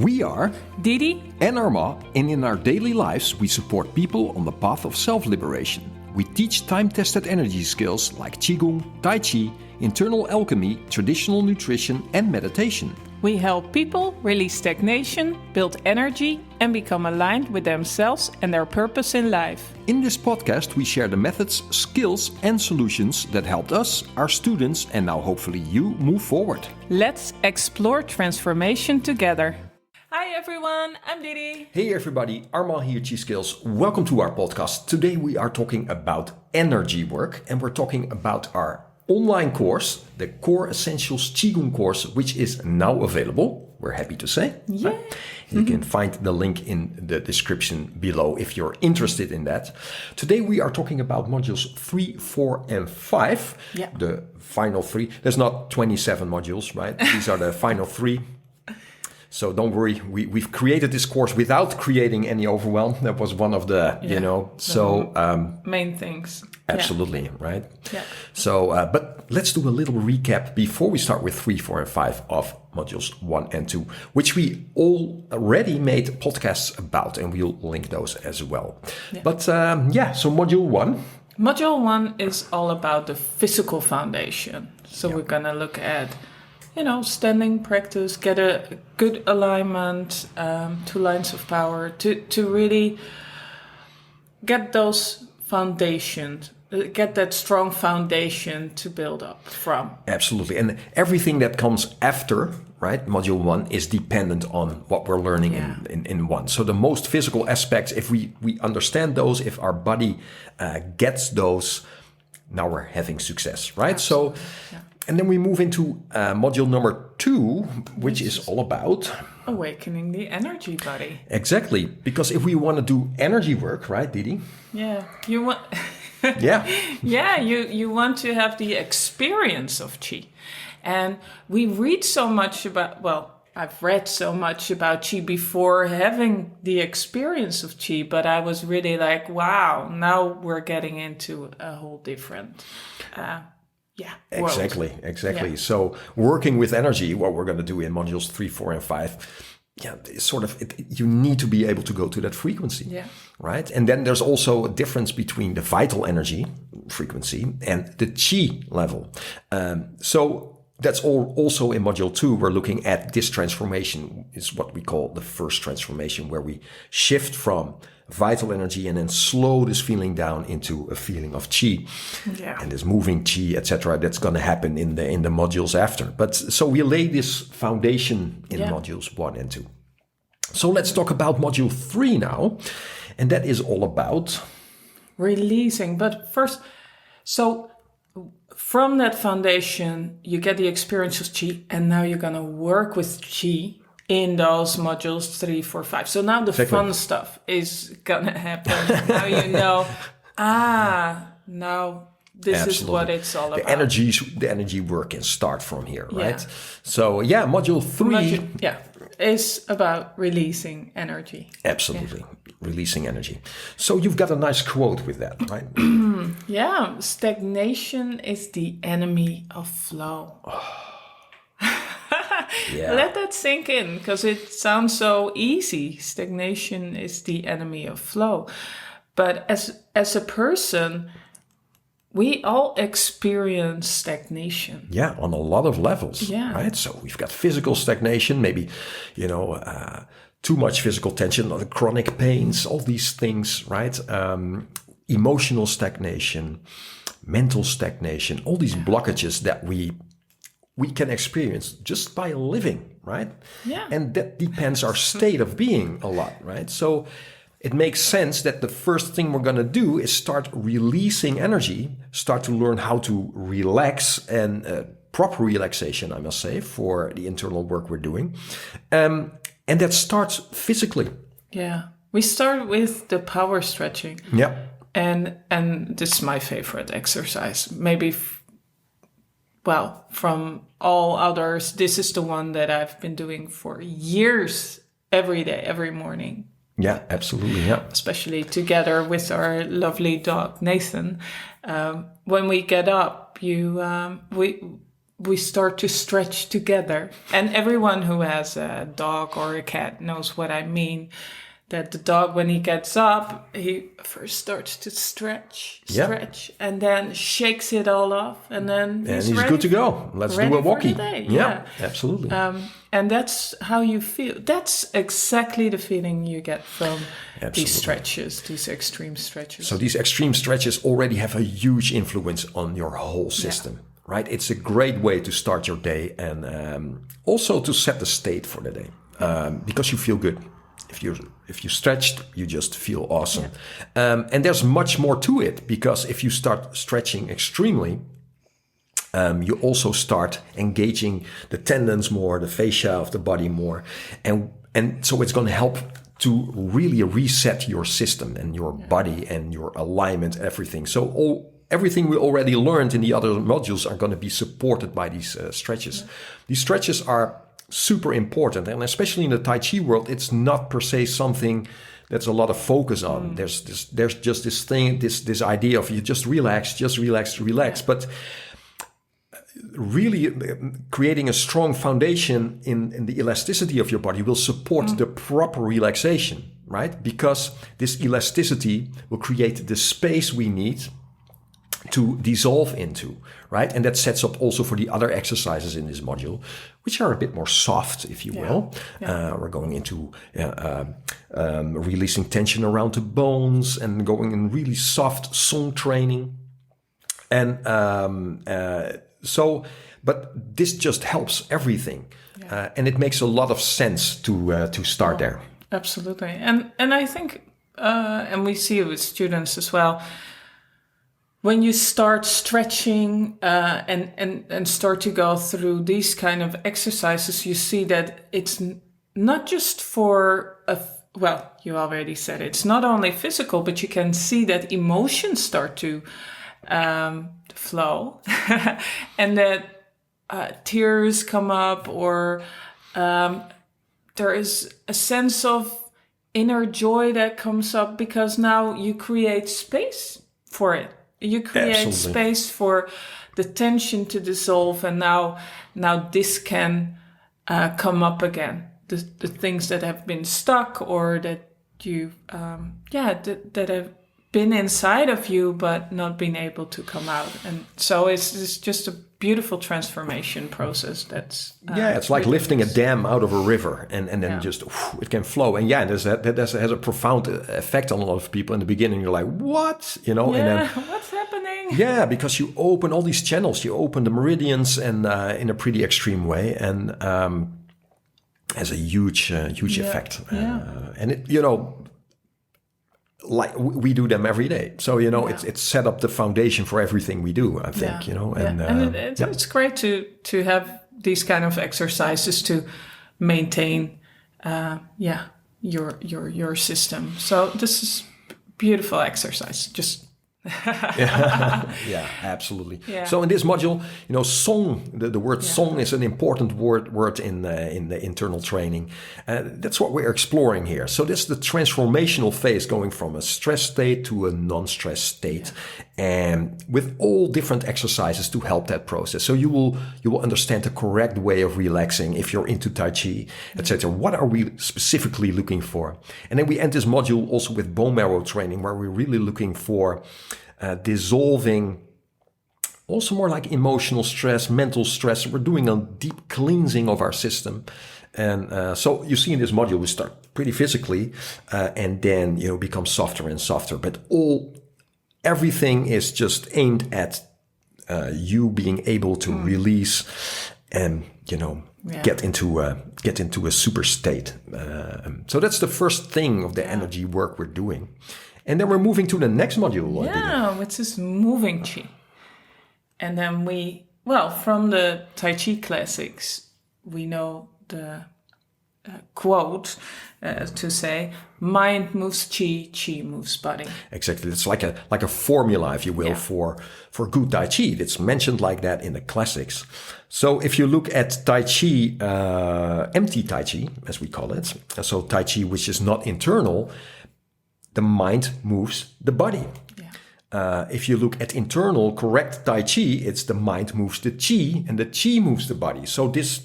We are Didi and Arma, and in our daily lives we support people on the path of self-liberation. We teach time-tested energy skills like Qigong, Tai Chi, internal alchemy, traditional nutrition and meditation. We help people release stagnation, build energy, and become aligned with themselves and their purpose in life. In this podcast, we share the methods, skills, and solutions that helped us, our students, and now hopefully you move forward. Let's explore transformation together. Hi everyone, I'm Didi. Hey everybody, Arma here, Chi Skills. Welcome to our podcast. Today we are talking about energy work, and we're talking about our online course, the Core Essentials Qigong course, which is now available. We're happy to say. Yeah. You can find the link in the description below if you're interested in that. Today we are talking about modules 3, 4, and 5. Yeah. The final 3. There's not 27 modules, right? These are the final 3. So don't worry, we've created this course without creating any overwhelm. That was one of the, main things. Absolutely, right? Yeah. So, but let's do a little recap before we start with 3, 4, and 5 of modules 1 and 2, which we already made podcasts about, and we'll link those as well. Yeah. But so module 1. Module 1 is all about the physical foundation. So we're going to look at standing practice, get a good alignment, 2 lines of power to really get those foundations, get that strong foundation to build up from. Absolutely. And everything that comes after, right, module 1 is dependent on what we're learning in 1. So the most physical aspects, if we understand those, if our body gets those, now we're having success, right? Absolutely. So. And then we move into module number 2, which is all about awakening the energy body. Exactly, because if we want to do energy work, right, Didi? Yeah, you want. You want to have the experience of Qi, and we read so much about. Well, I've read so much about Qi before having the experience of Qi, but I was really like, wow! Now we're getting into a whole different. Exactly. Yeah. So working with energy, what we're going to do in modules 3, 4, and 5, you need to be able to go to that frequency, right? And then there's also a difference between the vital energy frequency and the Qi level. So that's also in module 2, we're looking at this transformation is what we call the first transformation, where we shift from vital energy and then slow this feeling down into a feeling of Qi. Yeah. And this moving Qi, etc. That's going to happen in the modules after. But so we lay this foundation in modules 1 and 2. So let's talk about module 3 now. And that is all about releasing. But first, so from that foundation, you get the experience of Qi, and now you're going to work with Qi in those modules 3, 4, 5. So now the fun stuff is going to happen. Now now this is what it's all about. The energy work can start from here, right? Yeah. So module 3 is about releasing energy. Absolutely. Releasing energy. So you've got a nice quote with that, right? Stagnation is the enemy of flow. Let that sink in, because it sounds so easy. Stagnation is the enemy of flow. But as a person, we all experience stagnation. Yeah, on a lot of levels. Yeah. Right? So we've got physical stagnation, maybe, too much physical tension, chronic pains, all these things, right? Emotional stagnation, mental stagnation, all these blockages that we can experience just by living, right? Yeah. And that depends our state of being a lot, right? So it makes sense that the first thing we're going to do is start releasing energy, start to learn how to relax, and proper relaxation, I must say, for the internal work we're doing. And that starts physically. Yeah. We start with the power stretching. Yeah. And this is my favorite exercise. Maybe from all others, this is the one that I've been doing for years, every day, every morning. Yeah, absolutely. Yeah. Especially together with our lovely dog, Nathan. When we get up, we we start to stretch together. And everyone who has a dog or a cat knows what I mean. That the dog, when he gets up, he first starts to stretch, and then shakes it all off, and then he's good to go. Let's do a walkie. Yeah, absolutely. And that's how you feel. That's exactly the feeling you get from these stretches, these extreme stretches. So these extreme stretches already have a huge influence on your whole system, right? It's a great way to start your day and also to set the state for the day because you feel good. If you stretched, you just feel awesome. Yeah. And there's much more to it because if you start stretching extremely, you also start engaging the tendons more, the fascia of the body more. And so it's going to help to really reset your system and your body and your alignment, everything. So everything we already learned in the other modules are going to be supported by these stretches. Yeah. These stretches are super important, and especially in the Tai Chi world, it's not per se something that's a lot of focus on. There's just this thing, this idea of you just relax. But really creating a strong foundation in the elasticity of your body will support the proper relaxation, right? Because this elasticity will create the space we need to dissolve into, right? And that sets up also for the other exercises in this module, which are a bit more soft, if you will. Yeah. We're going into releasing tension around the bones and going in really soft song training. And but this just helps everything. Yeah. And it makes a lot of sense to start there. Absolutely. And I think, and we see it with students as well, when you start stretching and start to go through these kind of exercises, you see that it's not just for you already said it. It's not only physical, but you can see that emotions start to flow and that tears come up, or there is a sense of inner joy that comes up because now you create space for it. You create space for the tension to dissolve, and now this can come up again. The things that have been stuck or that you that have been inside of you but not been able to come out, and so it's just a beautiful transformation process. That's it's like really lifting a dam out of a river, and then just it can flow. And that has a profound effect on a lot of people. In the beginning, you're like, what, and then what's happening? Yeah, because you open all these channels, you open the meridians, and in a pretty extreme way, and has a huge effect. And it, like we do them every day, so it's set up the foundation for everything we do, I think. And it's great to have these kind of exercises to maintain your system. So this is beautiful exercise. Just yeah, absolutely. Yeah. So in this module, song, the word song is an important word in the internal training. That's what we're exploring here. So this is the transformational phase, going from a stress state to a non-stress state, and with all different exercises to help that process. So you will understand the correct way of relaxing if you're into Tai Chi, etc. What are we specifically looking for? And then we end this module also with bone marrow training, where we're really looking for dissolving also more like emotional stress, mental stress. We're doing a deep cleansing of our system. And so you see in this module, we start pretty physically and then, become softer and softer. But everything is just aimed at you being able to release and, get into a super state. So that's the first thing of the energy work we're doing. And then we're moving to the next module. Which is moving Chi. And then from the Tai Chi classics, we know the quote to say, mind moves Chi, Chi moves body. Exactly. It's like a formula, if you will, for good Tai Chi. It's mentioned like that in the classics. So if you look at Tai Chi, empty Tai Chi, as we call it, so Tai Chi which is not internal, the mind moves the body. if you look at internal correct Tai Chi, it's the mind moves the Chi and the Chi moves the body. So this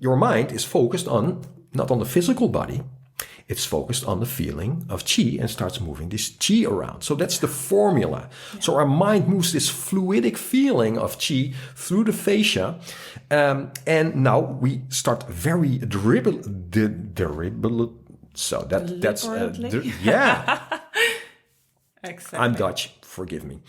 your mind is focused on, not on the physical body, it's focused on the feeling of Chi and starts moving this Chi around. So that's the formula. Yeah. So our mind moves this fluidic feeling of Chi through the fascia. And now we start very so that's yeah. Exactly. I'm Dutch, forgive me.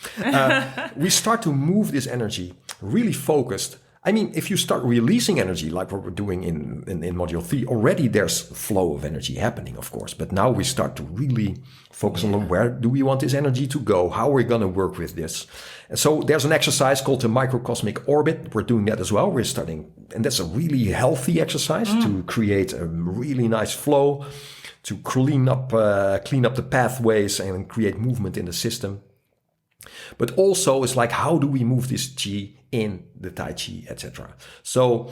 We start to move this energy really focused. I mean, if you start releasing energy like what we're doing in module 3, already there's flow of energy happening, of course. But now we start to really focus on where do we want this energy to go? How are we going to work with this? And so there's an exercise called the microcosmic orbit. We're doing that as well. We're starting, and that's a really healthy exercise to create a really nice flow, to clean up the pathways and create movement in the system. But also it's like, how do we move this Chi in the Tai Chi, etc. So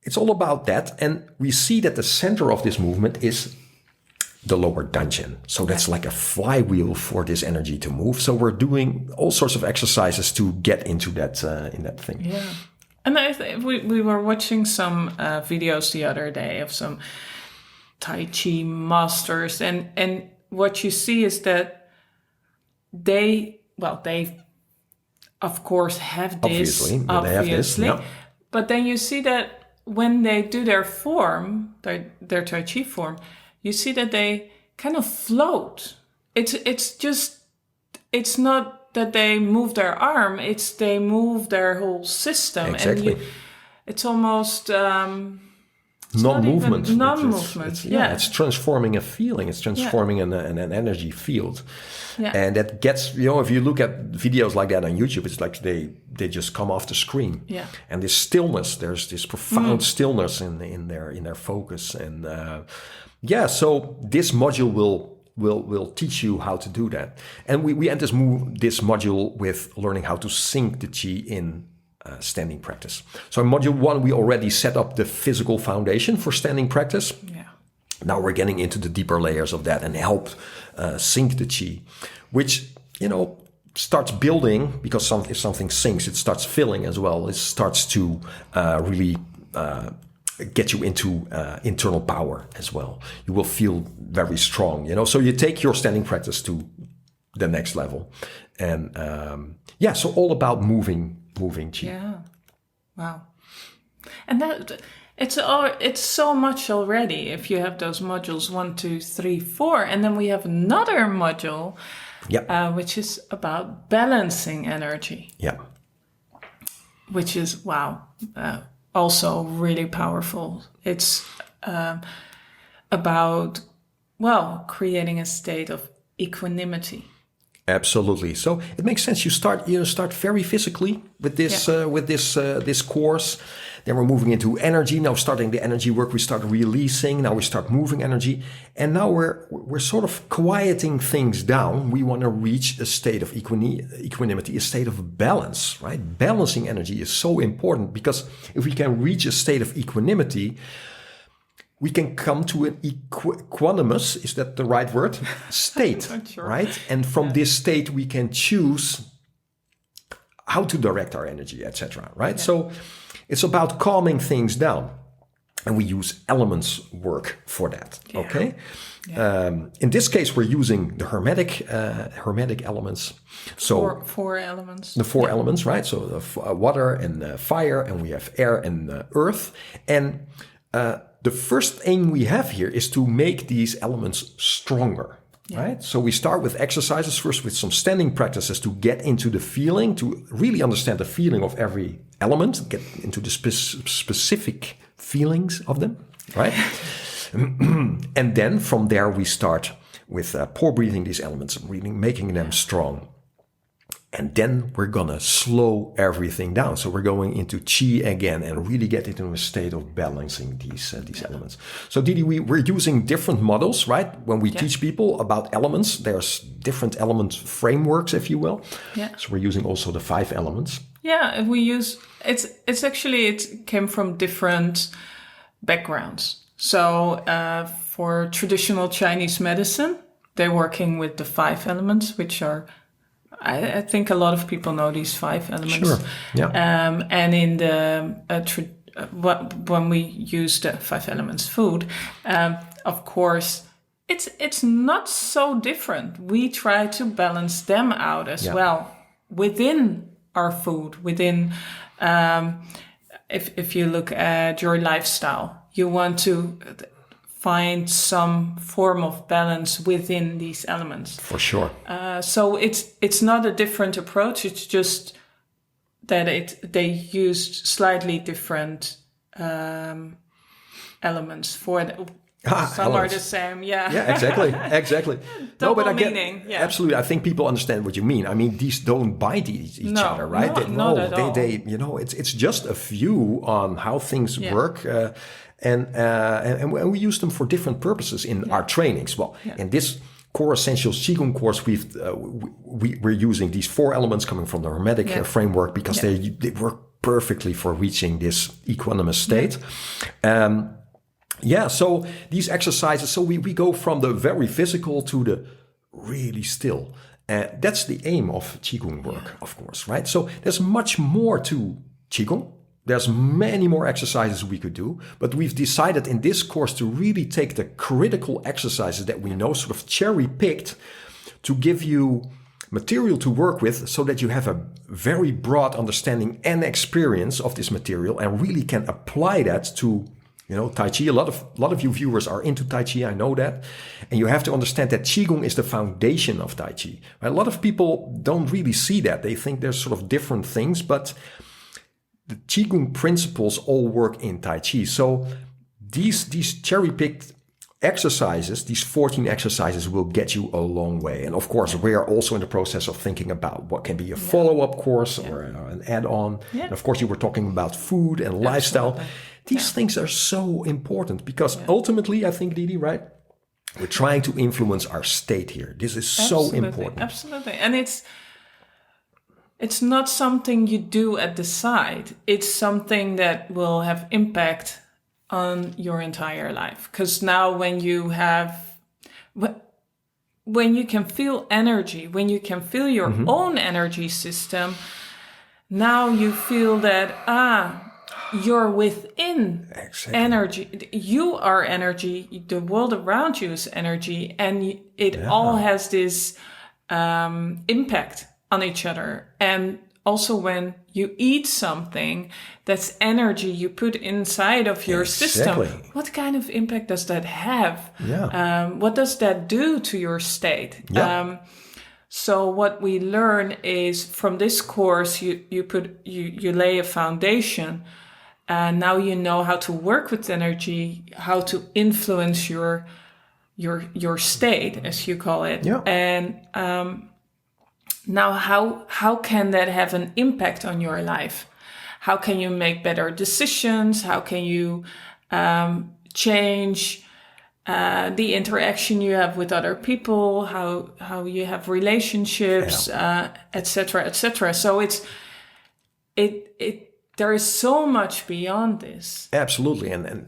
it's all about that. And we see that the center of this movement is the lower dungeon. So that's like a flywheel for this energy to move. So we're doing all sorts of exercises to get into that in that thing. Yeah. And we were watching some videos the other day of some Tai Chi masters. And what you see is that they of course have this, obviously. But then you see that when they do their form, their Tai Chi form, you see that they kind of float. It's not that they move their arm, it's they move their whole system. Exactly. And it's almost non-movement. It's transforming a feeling. It's transforming an energy field. Yeah. And that gets, if you look at videos like that on YouTube, it's like they just come off the screen. Yeah. And this stillness, there's this profound stillness in their focus. And so this module will teach you how to do that. And we end this module with learning how to sync the Chi in standing practice. So in module 1, we already set up the physical foundation for standing practice. Yeah. Now we're getting into the deeper layers of that and help sync the Chi, which, starts building, because if something sinks, it starts filling as well. It starts to really get you into internal power as well. You will feel very strong, So you take your standing practice to the next level. And so all about moving Chi. Yeah. Wow. And that it's so much already if you have those modules 1, 2, 3, 4, and then we have another module which is about balancing energy. Yeah. Which is also really powerful. It's about creating a state of equanimity. Absolutely. So it makes sense. You start very physically with this course. Then we're moving into energy. Now starting the energy work, we start releasing. Now we start moving energy, and now we're sort of quieting things down. We want to reach a state of equanimity, a state of balance. Right? Balancing energy is so important, because if we can reach a state of equanimity, we can come to an equanimous, is that the right word? State, sure. Right? And from this state, we can choose how to direct our energy, etc. Right? Yeah. So it's about calming things down, and we use elements work for that. Yeah. Okay. Yeah. In this case, we're using the hermetic elements. So four elements. The 4 elements, right? So the water and fire, and we have air and earth, and the first aim we have here is to make these elements stronger, right? So we start with exercises first, with some standing practices to get into the feeling, to really understand the feeling of every element, get into the specific feelings of them, right? And then from there we start with pour breathing these elements, really making them strong. And then we're going to slow everything down. So we're going into Chi again and really get into a state of balancing these elements. So Didi, we're using different models, right? When we teach people about elements, there's different element frameworks, if you will. Yeah. So we're using also the 5 elements. Yeah, we use, it came from different backgrounds. So for traditional Chinese medicine, they're working with the 5 elements, which are I think a lot of people know these 5 elements. Sure. Yeah. And in the when we use the 5 elements food, of course, it's not so different. We try to balance them out as well within our food. Within, if you look at your lifestyle, you want to find some form of balance within these elements. For sure. So it's not a different approach. It's just that they used slightly different elements for the. Some elements. are the same, yeah. Yeah, exactly. Double but I get meaning, yeah. absolutely. I think people understand what you mean. I mean, these don't bind each other, right? Not at all. They it's just a view on how things work, and we use them for different purposes in our trainings. Well, in this Core Essentials Qigong course, we're using these 4 elements coming from the Hermetic framework because they work perfectly for reaching this equanimous state. So these exercises, so we go from the very physical to the really still. That's the aim of Qigong work, of course, right? So there's much more to Qigong. There's many more exercises we could do, but we've decided in this course to really take the critical exercises that we know, sort of cherry-picked, to give you material to work with so that you have a very broad understanding and experience of this material and really can apply that to Tai Chi. A lot of you viewers are into Tai Chi, I know that. And you have to understand that Qigong is the foundation of Tai Chi. Right? A lot of people don't really see that. They think there's sort of different things, but the Qigong principles all work in Tai Chi. So these cherry-picked exercises, these 14 exercises will get you a long way. And of course, we are also in the process of thinking about what can be a follow-up course or an add-on. Yeah. And of course, you were talking about food and lifestyle. These things are so important because ultimately, I think, Didi, right? We're trying to influence our state here. This is so important. Absolutely. And it's not something you do at the side. It's something that will have impact on your entire life. Because now when you can feel energy, when you can feel your own energy system, now you feel that, you're within energy. You are energy. The world around you is energy. And it all has this impact on each other. And also when you eat something, that's energy you put inside of your system. What kind of impact does that have? What does that do to your state? So what we learn is from this course, you lay a foundation, and now you know how to work with energy, how to influence your state, as you call it, and now how can that have an impact on your life? How can you make better decisions? How can you change the interaction you have with other people? How you have relationships, etc., etc. So there is so much beyond this. Absolutely, and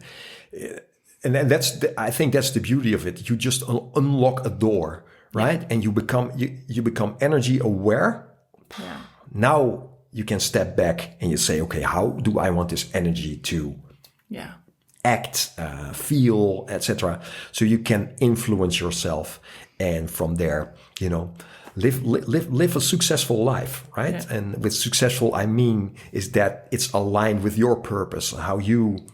that's I think that's the beauty of it. You just unlock a door. Right, and you become energy aware. Now you can step back and you say, okay, how do I want this energy to act, feel, etc. So you can influence yourself, and from there, live a successful life, right? And with successful, I mean is that it's aligned with your purpose, how you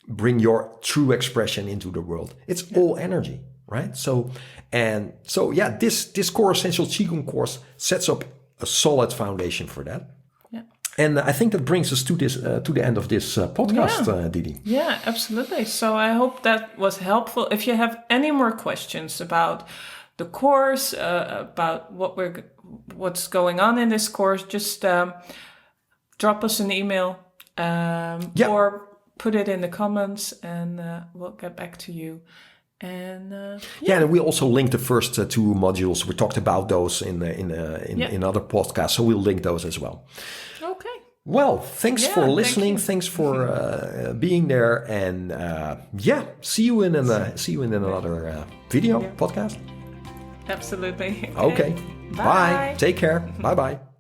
bring your true expression into the world. It's all energy. Right. So this Core Essential Qigong course sets up a solid foundation for that. Yeah. And I think that brings us to the end of this podcast, Didi. Yeah, absolutely. So I hope that was helpful. If you have any more questions about the course, about what's going on in this course, just drop us an email or put it in the comments, and we'll get back to you. And and we also linked the first 2 modules. We talked about those in other podcasts, so we'll link those as well. Okay. Well, thanks for listening. Thanks for being there, and see you in another video podcast. Absolutely. Okay. Bye. Take care. Bye-bye.